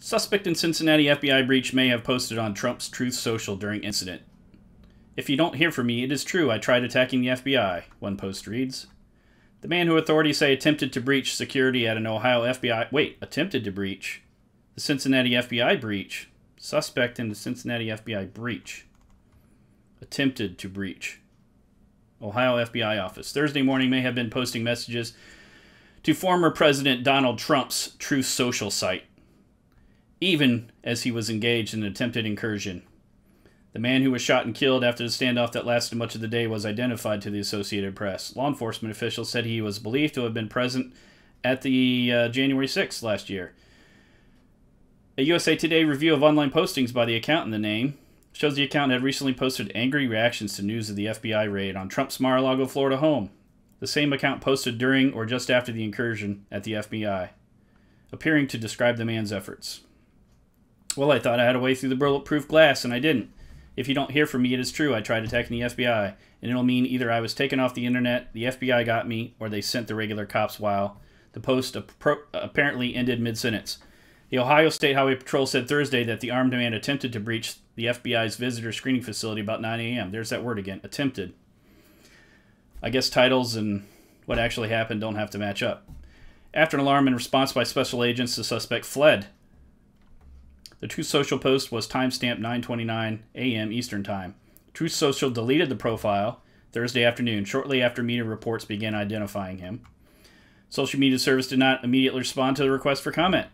Suspect in Cincinnati FBI breach may have posted on Trump's Truth Social during incident. If you don't hear from me, it is true I tried attacking the FBI, one post reads. The man who authorities say attempted to breach security at an Ohio FBI... Wait, attempted to breach? The Cincinnati FBI breach. Suspect in the Cincinnati FBI breach. Attempted to breach. Ohio FBI office. Thursday morning may have been posting messages to former President Donald Trump's Truth Social site, even as he was engaged in an attempted incursion. The man who was shot and killed after the standoff that lasted much of the day was identified to the Associated Press. Law enforcement officials said he was believed to have been present at the January 6th last year. A USA Today review of online postings by the account in the name shows the account had recently posted angry reactions to news of the FBI raid on Trump's Mar-a-Lago, Florida home. The same account posted during or just after the incursion at the FBI, appearing to describe the man's efforts. Well, I thought I had a way through the bulletproof glass, and I didn't. If you don't hear from me, it is true I tried attacking the FBI, and it'll mean either I was taken off the internet, the FBI got me, or they sent the regular cops while the post apparently ended mid-sentence. The Ohio State Highway Patrol said Thursday that the armed man attempted to breach the FBI's visitor screening facility about 9 a.m. There's that word again, attempted. I guess titles and what actually happened don't have to match up. After an alarm and response by special agents, the suspect fled. The Truth Social post was timestamped 9:29 a.m. Eastern Time. Truth Social deleted the profile Thursday afternoon, shortly after media reports began identifying him. Social media service did not immediately respond to the request for comment.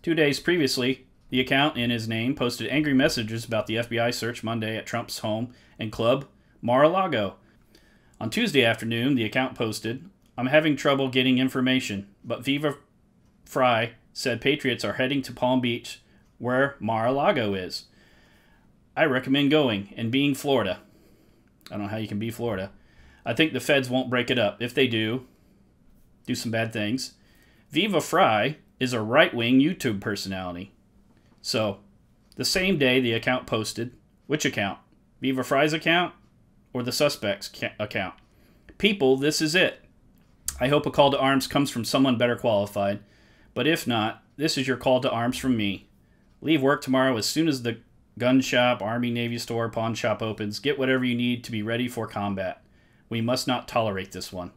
2 days previously, the account in his name posted angry messages about the FBI search Monday at Trump's home and club, Mar-a-Lago. On Tuesday afternoon, the account posted, "I'm having trouble getting information, but Viva Frei said patriots are heading to Palm Beach, where Mar-a-Lago is. I recommend going and being Florida." I don't know how you can be Florida. "I think the feds won't break it up. If they do some bad things." Viva Frei is a right-wing YouTube personality. So, the same day the account posted, which account? Viva Frei's account or the suspect's account? People, this is it. I hope a call to arms comes from someone better qualified. But if not, this is your call to arms from me. Leave work tomorrow as soon as the gun shop, Army, Navy store, pawn shop opens. Get whatever you need to be ready for combat. We must not tolerate this one.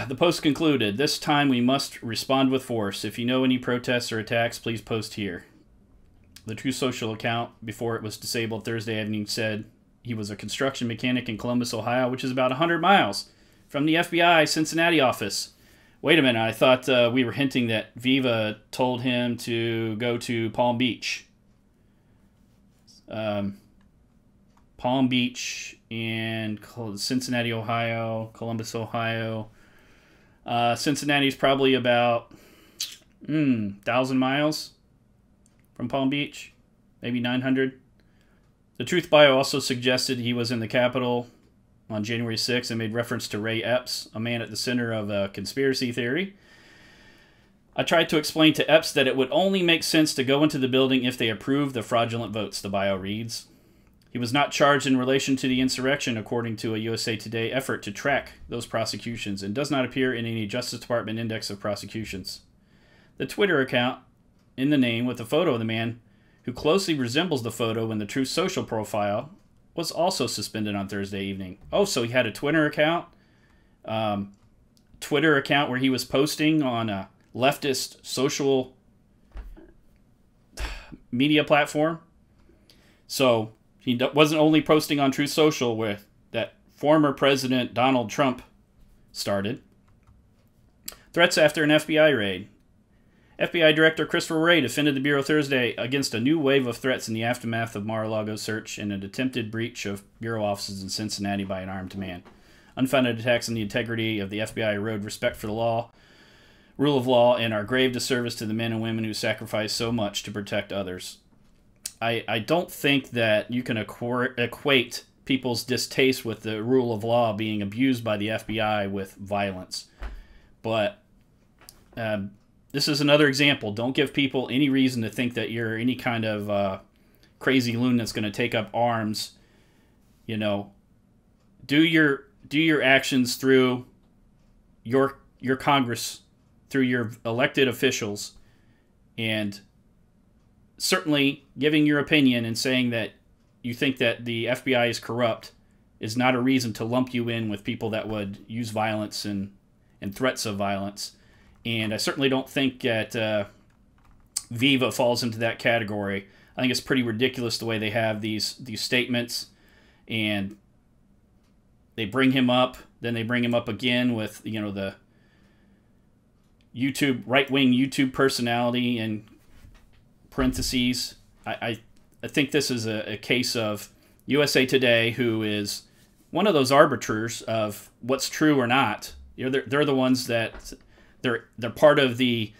The post concluded, "This time we must respond with force. If you know any protests or attacks, please post here." The Truth Social account, before it was disabled Thursday evening, said he was a construction mechanic in Columbus, Ohio, which is about 100 miles from the FBI Cincinnati office. Wait a minute, I thought we were hinting that Viva told him to go to Palm Beach. Palm Beach in Cincinnati, Ohio, Columbus, Ohio. Cincinnati's probably about 1,000 miles from Palm Beach, maybe 900. The Truth bio also suggested he was in the Capitol on January 6th and made reference to Ray Epps, a man at the center of a conspiracy theory. "I tried to explain to Epps that it would only make sense to go into the building if they approved the fraudulent votes," the bio reads. He was not charged in relation to the insurrection, according to a USA Today effort to track those prosecutions, and does not appear in any Justice Department index of prosecutions. The Twitter account in the name with a photo of the man who closely resembles the photo in the Truth Social profile was also suspended on Thursday evening. Oh, so he had a Twitter account? Where he was posting on a leftist social media platform. So he wasn't only posting on Truth Social with that former President Donald Trump started. Threats after an FBI raid. FBI Director Christopher Wray defended the Bureau Thursday against a new wave of threats in the aftermath of Mar-a-Lago's search and an attempted breach of Bureau offices in Cincinnati by an armed man. Unfounded attacks on the integrity of the FBI erode respect for the law, rule of law, and are grave disservice to the men and women who sacrifice so much to protect others. I don't think that you can equate people's distaste with the rule of law being abused by the FBI with violence. But this is another example. Don't give people any reason to think that you're any kind of crazy loon that's going to take up arms. You know, do your actions through your Congress through your elected officials, and certainly giving your opinion and saying that you think that the FBI is corrupt is not a reason to lump you in with people that would use violence and threats of violence. And I certainly don't think that Viva falls into that category. I think it's pretty ridiculous the way they have these statements, and they bring him up, then they bring him up again with, you know, the right-wing YouTube personality in parentheses. I think this is a case of USA Today, who is one of those arbiters of what's true or not. You know, they're the ones that they're part of the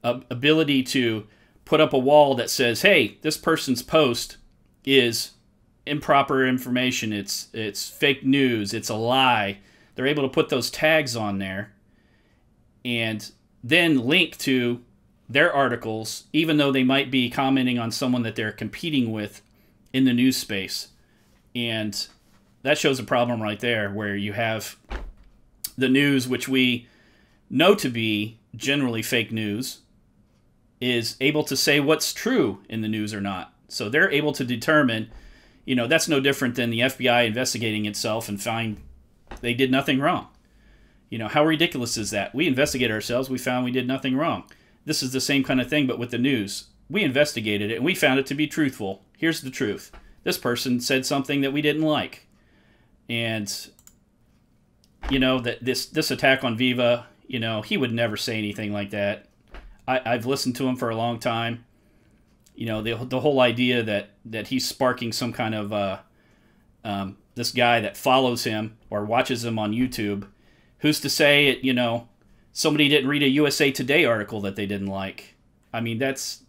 ability to put up a wall that says, hey, this person's post is improper information, it's fake news, it's a lie. They're able to put those tags on there and then link to their articles, even though they might be commenting on someone that they're competing with in the news space. And that shows a problem right there, where you have the news, which we know to be generally fake news, is able to say what's true in the news or not. So they're able to determine, you know, that's no different than the FBI investigating itself and find they did nothing wrong. You know, how ridiculous is that? We investigate ourselves, we found we did nothing wrong. This is the same kind of thing, but with the news. We investigated it and we found it to be truthful. Here's the truth. This person said something that we didn't like. And, you know, that this attack on Viva, you know, he would never say anything like that. I've listened to him for a long time. You know, the whole idea that he's sparking some kind of this guy that follows him or watches him on YouTube. Who's to say it, you know, somebody didn't read a USA Today article that they didn't like? I mean, it's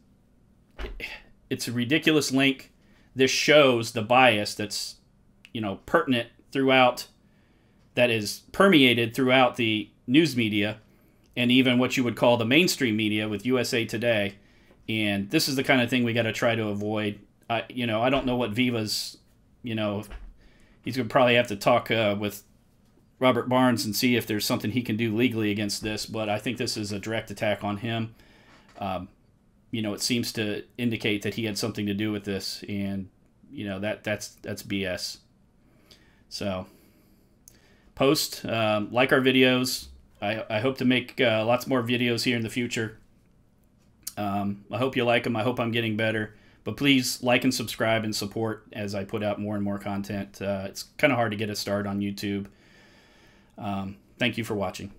a ridiculous link. This shows the bias that's, you know, pertinent throughout, that is permeated throughout the news media and even what you would call the mainstream media with USA Today. And this is the kind of thing we got to try to avoid. You know, I don't know what Viva's, you know, he's going to probably have to talk with Robert Barnes and see if there's something he can do legally against this, but I think this is a direct attack on him. You know, it seems to indicate that he had something to do with this, and, you know, that's BS. So, post, like our videos. I hope to make lots more videos here in the future. I hope you like them. I hope I'm getting better. But please like and subscribe and support as I put out more and more content. It's kind of hard to get a start on YouTube. Thank you for watching.